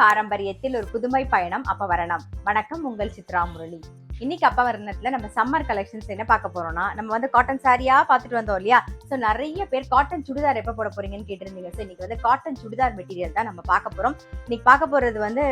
பாரம்பரியத்தில் ஒரு புதுமை பயணம் அப்பவரணம். வணக்கம், உங்கள் சித்ரா முரளி. இன்னைக்கு அப்பவரணத்துல நம்ம சம்மர் கலெக்ஷன்ஸ் என்ன பார்க்க போறோம்னா, நம்ம வந்து காட்டன் சாரியா பார்த்துட்டு வந்தோம் இல்லையா. ஸோ நிறைய பேர் காட்டன் சுடிதார் எப்போ போட போறீங்கன்னு கேட்டிருந்தீங்க. ஸோ இன்னைக்கு வந்து காட்டன் சுடிதார் மெட்டீரியல் தான் நம்ம பார்க்க போறோம். இன்னைக்கு பார்க்க போறது வந்து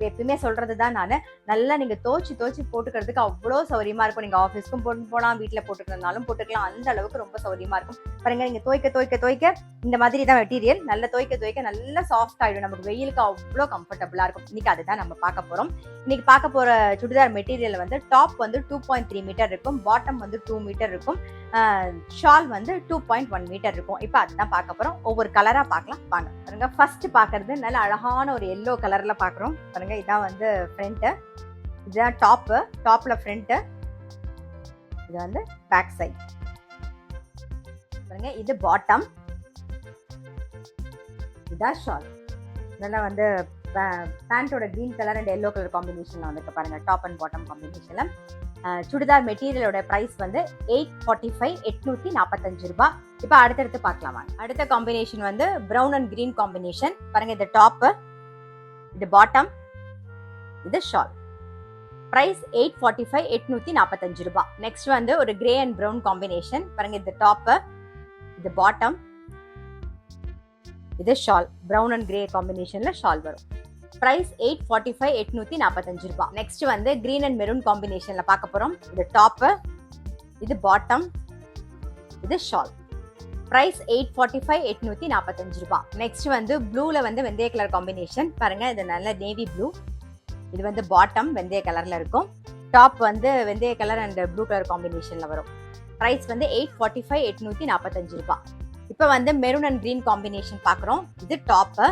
எப்பயுமே சொல்றது தான் நான், நல்லா நீங்க தோச்சு போட்டுக்கிறதுக்கு அவ்வளோ சௌரியமா இருக்கும். நீங்க ஆஃபீஸ்க்கும் போட்டு போகலாம், வீட்டில் போட்டுக்கிறதுனாலும் போட்டுக்கலாம். அந்த அளவுக்கு ரொம்ப சௌரியமா இருக்கும். பாருங்க, நீங்க துவைக்க இந்த மாதிரி தான் மெட்டீரியல். நல்லா துவைக்க நல்லா சாஃப்ட் ஆயிடும். நமக்கு வெயிலுக்கு அவ்வளோ கம்ஃபர்டபுளா இருக்கும். இன்னைக்கு அதுதான் நம்ம பார்க்க போறோம். இன்னைக்கு பார்க்க போற சுடிதார் மெட்டீரியல் வந்து டாப் வந்து 2.3 மீட்டர் இருக்கும், பாட்டம் வந்து 2 மீட்டர் இருக்கும், ஷால் வந்து 2.1 மீட்டர் இருக்கும். இப்போ அதுதான் பார்க்க போறோம். ஒவ்வொரு கலரா பார்க்கலாம் வாங்க. பாருங்க, ஃபர்ஸ்ட் பார்க்கறது நல்ல அழகான ஒரு எல்லோ கலர்ல பார்க்குறோம். பாருங்க, இதான் வந்து ஃப்ரண்ட், இதுதான் டாப்ல ஃப்ரண்ட், இது வந்து பேக் சைட். பாருங்க, இது பாட்டம், இதான் ஷால். நல்லா வந்து பேண்டோட green colour and yellow colour காம்பினேஷன்ல வந்துருக்கு. பாருங்க, டாப் அண்ட் பாட்டம் காம்பினேஷன்ல. சுடிதார் மெட்டீரியலோட பிரைஸ் வந்து 845, 845 ரூபாய். இப்போ அடுத்தடுத்து பார்க்கலாமா. அடுத்த காம்பினேஷன் வந்து பிரவுன் அண்ட் கிரீன் காம்பினேஷன். பாருங்க, இது டாப், இது பாட்டம், இது ஷால். பிரைஸ் 845, 845 ரூபாய். நெக்ஸ்ட் வந்து ஒரு கிரே அண்ட் பிரவுன் காம்பினேஷன். பாருங்க, இது டாப், இது பாட்டம், இது ஷால். பிரவுன் அண்ட் கிரே காம்பினேஷன்ல ஷால் வரும். பிரைஸ் 845, 845 ரூபாய். நெக்ஸ்ட் வந்து கிரீன் அண்ட் மெரூன் காம்பினேஷன்ல பார்க்க போறோம். இது டாப், இது பாட்டம், இது ஷால். பிரைஸ் 845, 845 ரூபாய். நெக்ஸ்ட் வந்து ப்ளூல வந்து வெந்தய கலர் காம்பினேஷன். பாருங்க, இது நல்ல நேவி ப்ளூ. இது வந்து பாட்டம் வெந்தய கலர்ல இருக்கும், டாப் வந்து வெந்தய கலர் அண்ட் ப்ளூ கலர் காம்பினேஷன்ல வரும். பிரைஸ் வந்து 845, 845 ரூபாய். இப்போ வந்து மெரூன் அண்ட் கிரீன் காம்பினேஷன் பார்க்குறோம். இது டாப்,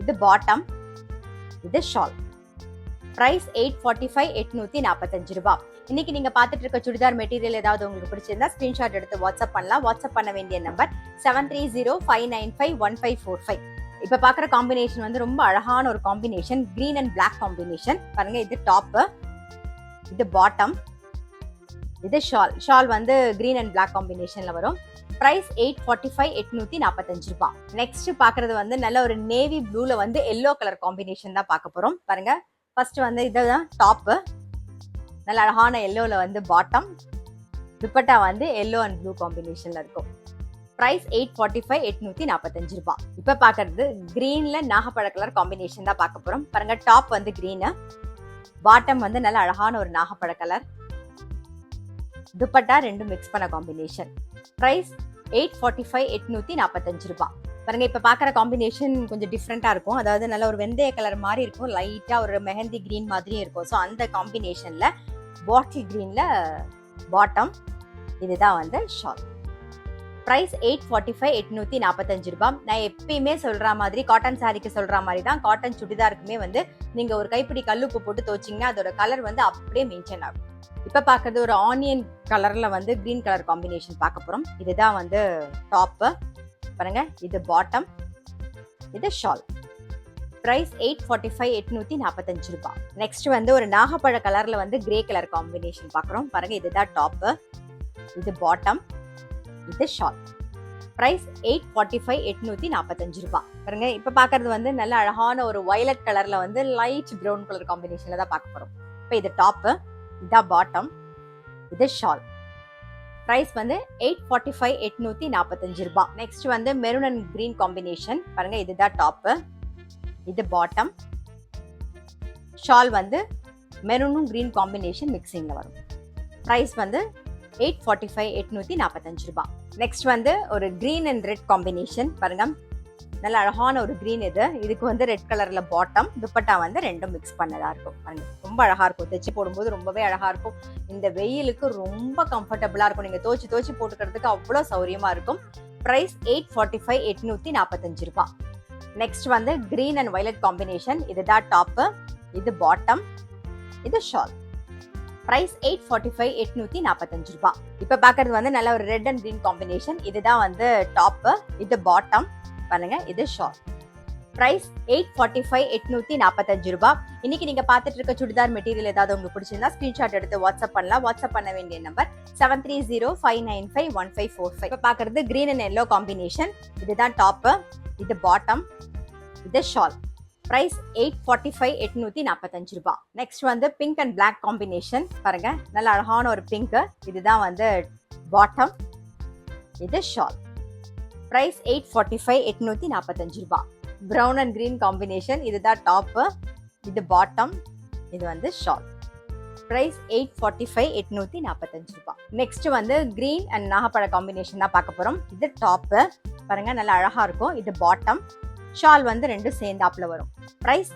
இது பாட்டம், இது ஷால். பிரைஸ் 845, 845 ரூபாய். இன்னைக்கு நீங்க பார்த்துட்டு இருக்க சுடிதார் மெட்டீரியல் ஏதாவது உங்களுக்கு பிடிச்சிருந்தா ஸ்கிரீன்ஷாட் எடுத்து வாட்ஸ்அப் பண்ணலாம். வாட்ஸ்அப் பண்ண வேண்டிய நம்பர் 7305951545. இப்ப பாக்குற காம்பினேஷன் வந்து ரொம்ப அழகான ஒரு combination, green and black combination. பாருங்க, இது டாப், இது பாட்டம், இது ஷால் வந்து கிரீன் அண்ட் பிளாக் காம்பினேஷன்ல வரும். பிரைஸ் 845, 845 ரூபாய். நெக்ஸ்ட் பாக்குறது வந்து நல்ல ஒரு நேவி ப்ளூல வந்து எல்லோ கலர் காம்பினேஷன் தான் பார்க்க போறோம். பாருங்க, ஃபர்ஸ்ட் வந்து இதுதான் டாப், நல்ல அழகான எல்லோல வந்து பாட்டம், துப்பட்டா வந்து எல்லோ அண்ட் ப்ளூ காம்பினேஷன்ல இருக்கும். பிரைஸ் 845, 845 ரூபாய். இப்ப பாக்குறது கிரீன்ல நாகப்பழ கலர் காம்பினேஷன் தான் பார்க்க போறோம். பாருங்க, டாப் வந்து கிரீன், பாட்டம் வந்து நல்ல அழகான ஒரு நாகப்பழ கலர், துப்பட்டா ரெண்டும் மிக்ஸ் பண்ண காம்பினேஷன். பிரைஸ் 845, 845 ரூபாய். பாருங்க, இப்ப பாக்குற காம்பினேஷன் கொஞ்சம் டிஃப்ரெண்டா இருக்கும். அதாவது நல்ல ஒரு வெந்தய கலர் மாதிரி இருக்கும், லைட்டா ஒரு மெஹந்தி கிரீன் மாதிரியும் இருக்கும். ஸோ அந்த காம்பினேஷன்ல பாட்டில் கிரீன்ல பாட்டம், இதுதான் வந்து ஷால். பிரைஸ் 845, 845 ரூபாய். நான் எப்பயுமே சொல்ற மாதிரி காட்டன் சாரிக்கு சொல்ற மாதிரி தான் காட்டன் சுடிதாருக்குமே வந்து நீங்க ஒரு கைப்பிடி கல்லுப்பு போட்டு துவச்சிங்கன்னா அதோட கலர் வந்து அப்படியே மெயின்டைன் ஆகும். இப்ப பாக்குறது ஒரு ஆனியன் கலர்ல வந்து கிரீன் கலர் காம்பினேஷன் பார்க்க போறோம். இதுதான் வந்து டாப், பாருங்க, இது பாட்டம், இது ஷால். பிரைஸ் 845, 845 ரூபாய். நெக்ஸ்ட் வந்து ஒரு நாகப்பழ கலர்ல வந்து கிரே கலர் காம்பினேஷன் பார்க்குறோம். பாருங்க, இதுதான் டாப், இது பாட்டம், இது ஷால். பிரைஸ் 845, 845 ரூபாய். பாருங்க, இப்ப பாக்குறது வந்து நல்ல அழகான ஒரு வயலட் கலர்ல வந்து லைட் பிரவுன் கலர் காம்பினேஷன்ல தான் பார்க்க போறோம். இப்போ இது டாப், இதான் பாட்டம், இது ஷால். பிரைஸ் வந்து 845, 845 ரூபாய். நெக்ஸ்ட் வந்து மெரூன் அண்ட் கிரீன் காம்பினேஷன். பாருங்க, இதுதான் டாப், இது பாட்டம், ஷால் வந்து மெரூனும் கிரீன் காம்பினேஷன் மிக்சிங்ல வரும். பிரைஸ் வந்து 845, 845 ரூபாய். நெக்ஸ்ட் வந்து ஒரு கிரீன் அண்ட் ரெட் காம்பினேஷன். பாருங்க, நல்ல அழகான ஒரு கிரீன். இதுக்கு வந்து ரெட் கலர்ல பாட்டம், துப்பட்டா வந்து ரெண்டும் மிக்ஸ் பண்ணதா இருக்கும். பாருங்க, ரொம்ப அழகா இருக்கும். தைச்சு போடும்போது ரொம்பவே அழகா இருக்கும். இந்த வெயிலுக்கு ரொம்ப கம்ஃபர்டபுளா இருக்கும். நீங்க தோச்சு போட்டுக்கிறதுக்கு அவ்வளவு சௌரியமா இருக்கும். பிரைஸ் 845, 845 ரூபாய். நெக்ஸ்ட் வந்து கிரீன் அண்ட் வயலட் காம்பினேஷன். இதுதான் டாப், இது பாட்டம், இது ஷால். பிரைஸ் 845, 845 ரூபாய். இப்ப பாக்குறது வந்து நல்ல ஒரு ரெட் அண்ட் கிரீன் காம்பினேஷன். இதுதான் வந்து டாப், இது பாட்டம், பாருங்க, இது ஷால். பிரைஸ் 845, 845 ரூபாய். இன்னைக்கு நீங்க பார்த்துட்டு இருக்க சுடிதார் மெட்டீரியல் ஏதாவது உங்களுக்கு பிடிச்சிருந்தா ஸ்கிரீன்ஷாட் எடுத்து வாட்ஸ்அப் பண்ணலாம். வாட்ஸ்அப் பண்ண வேண்டிய நம்பர் 7305951545. இப்ப பாக்குறது கிரீன் அண்ட் எல்லோ காம்பினேஷன். இதுதான் டாப், இது பாட்டம், இது ஷால். பிரைஸ் 845 845 ரூபாய். நெக்ஸ்ட் வந்து பிங்க் அண்ட் பிளாக் காம்பினேஷன் பாருங்க, நல்ல அழகான ஒரு பிங்க். இதுதான் வந்து பாட்டம், இது ஷால். பிரைஸ் 845 845 ரூபாய். பிரவுன் அண்ட் கிரீன் காம்பினேஷன், இதுதான் டாப், இது பாட்டம், இது வந்து ஷால். பிரைஸ் 845 845 ரூபாய். நெக்ஸ்ட் வந்து கிரீன் அண்ட் நாகப்பழ காம்பினேஷன் தான் பார்க்க போறோம். இது டாப் பாருங்க, நல்லா அழகா இருக்கும். இது பாட்டம், ஷால் வந்து ரெண்டும் சேர்ந்தாப்புல வரும். பிரைஸ்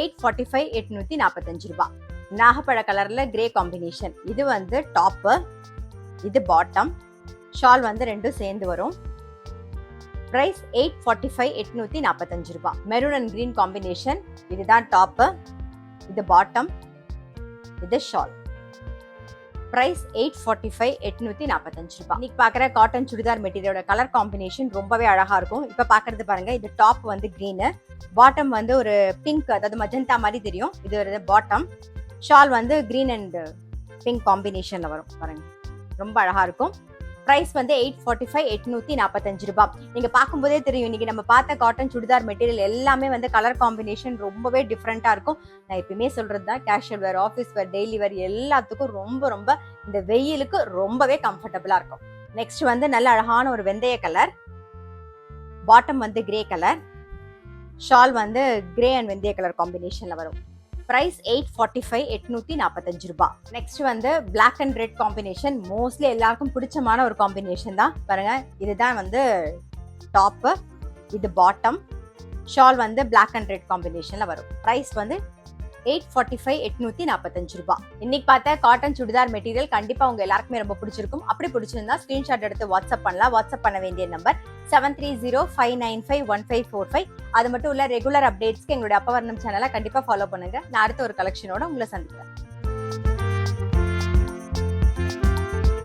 845 845 ரூபாய். நாகப்பழ கலர்ல கிரே காம்பினேஷன், இது வந்து டாப், இது பாட்டம், ஷால் வந்து ரெண்டும் சேர்ந்து வரும். பிரைஸ் 845 845 ரூபாய். மெரூன் அண்ட் கிரீன் காம்பினேஷன், இதுதான் டாப், இது பாட்டம், இது ஷால். பிரைஸ் 845 845 ரூபாய். இன்னைக்கு பாக்குற காட்டன் சுடிதார் மெட்டீரியலோட கலர் காம்பினேஷன் ரொம்பவே அழகா இருக்கும். இப்ப பாக்குறது பாருங்க, இது டாப் வந்து கிரீன், பாட்டம் வந்து ஒரு பிங்க், அதாவது மஜந்தா மாதிரி தெரியும். இது ஒரு பாட்டம், ஷால் வந்து கிரீன் அண்ட் பிங்க் காம்பினேஷன்ல வரும் பாருங்க, ரொம்ப அழகா இருக்கும். பிரைஸ் வந்து 845 845 ரூபாய். நீங்க பார்க்கும்போதே தெரியும், இன்னைக்கு நம்ம பார்த்த காட்டன் சுடிதார் மெட்டீரியல் எல்லாமே வந்து கலர் காம்பினேஷன் ரொம்பவே டிஃப்ரெண்டா இருக்கும். நான் எப்பயுமே சொல்றதுதான், கேஷுவல் வேர், ஆஃபீஸ் வேர், டெய்லி வேர் எல்லாத்துக்கும் ரொம்ப இந்த வெயிலுக்கு ரொம்பவே கம்ஃபர்டபுளா இருக்கும். நெக்ஸ்ட் வந்து நல்ல அழகான ஒரு வெந்தய கலர், பாட்டம் வந்து கிரே கலர், ஷால் வந்து கிரே அண்ட் வெந்தய கலர் காம்பினேஷன்ல வரும். பிரைஸ் 845 845 ரூபாய். நெக்ஸ்ட் வந்து black and red combination, mostly எல்லாருக்கும் பிடிச்சமான ஒரு காம்பினேஷன் தான் பாருங்க. இதுதான் வந்து டாப், இது பாட்டம், ஷால் வந்து பிளாக் அண்ட் ரெட் காம்பினேஷன்ல வரும். பிரைஸ் வந்து 845 845 ரூபாய். இன்னைக்கு பார்த்த காட்டன் சுடிதார் மெட்டீரியல் கண்டிப்பா உங்க எல்லாருக்குமே ரொம்ப பிடிச்சிருக்கும். அப்படி பிடிச்சிருந்தா ஸ்கிரீன்ஷாட் எடுத்து வாட்ஸ்அப் பண்ணலாம். வாட்ஸ்அப் பண்ண வேண்டிய நம்பர் 7305951545. அது மட்டும் இல்ல, ரெகுலர் அப்டேட்ஸ்க்கு எங்களுடைய அப்பவர்ணம் சேனலை கண்டிப்பா ஃபாலோ பண்ணுங்க. நான் அடுத்த ஒரு கலெக்ஷனோட உங்களை சந்திக்கிறேன்.